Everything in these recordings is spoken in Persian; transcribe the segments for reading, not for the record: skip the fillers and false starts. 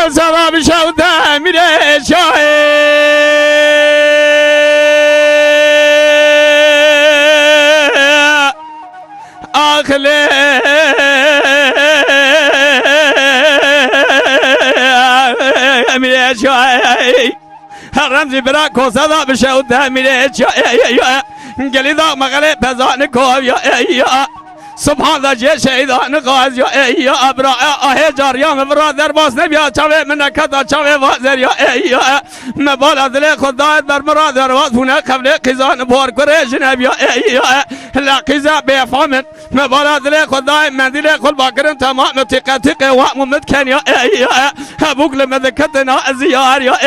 زبا بشوده میره شاه آخله میره شاه رمزی برا کوزا بشوده میره شاه گلی دا مغله پزان کو یا سبحان الله جه شهیدان غاز یا ابرا آه جاریان برادر باز نبیا چاوه منکتا چاوه وازر یا مبالا دل خدا در مرادر واز بونه قبل قیزان بار کره جنبیا یا لقیزا بیفامن مبالا دل خدا مندیل خل باکرن تمام تقتق و ممتکن یا بوگل مدکتنا زیار یا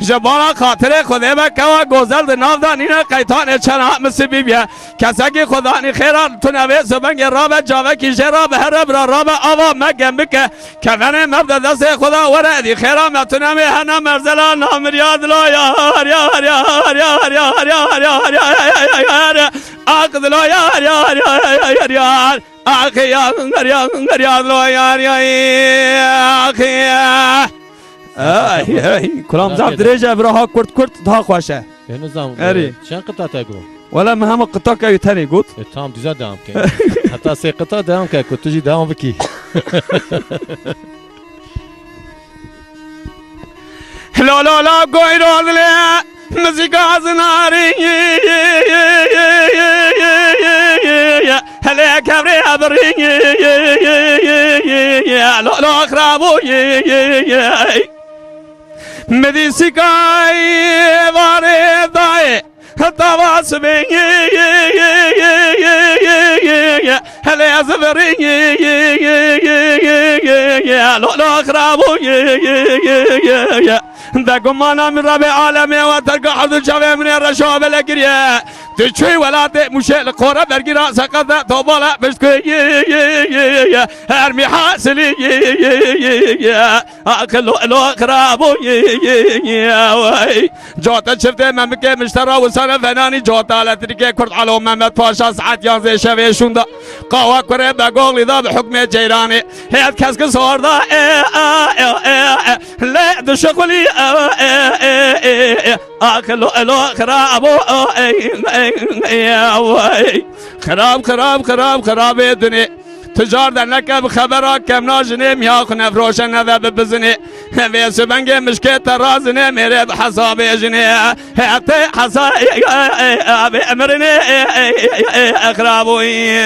جبانا خاطر خدا بکوا گوزل نافدانین قیتان چنا مسیبی بیا کسا خدا نی خیران تو نوی سبنگ رابع جاوه کیشه رابع هرب رابع آوا مگم بکه کفن مبدا دست خدا وردی خیران متونمی هنه مرزلا نامریاد لا یار یار یار یار یار یار یار یار عقد لا یار یار یار یار آخی یار یار لا یار یار آخی کلام زب درجه براها کرد daha خوشه نظام اری چند قطعه تگو ولا ما هم قطع که تانی گفت تام دیزا دام که حتی سه قطعه دام که تو جی دام بکی لا لا لا گوی رو دله موسیقی از ناری هله کبری ابری لا لا خرابو مدیسیکای واره دای تواس بین هله از بری لا لا خرابو دقمانا من ربع عالمي وتلقى حضر شوي من الرشوة لقريه تشوي ولا مشي القرى برقرا سقطة طوبالة بشكي ارمي حاسلي اكلو لو خرابو جوتا شفته ممكن مشترى وسنة فناني جوتا لتركي كرد على محمد باشا ساعات يانزي شوي شوندا قهوة كوري بقول ذا بحكم جيراني هي كاسك صوردا لا دشقلي اكلو لو خرابو خراب خراب خراب خراب الدنيا تجار دنك بخبرك كم ناجني مياخ نفروش نذب بزني في سبنج مشكلة ترازني مري بحساب جني حتى حساب امرني اخرابوي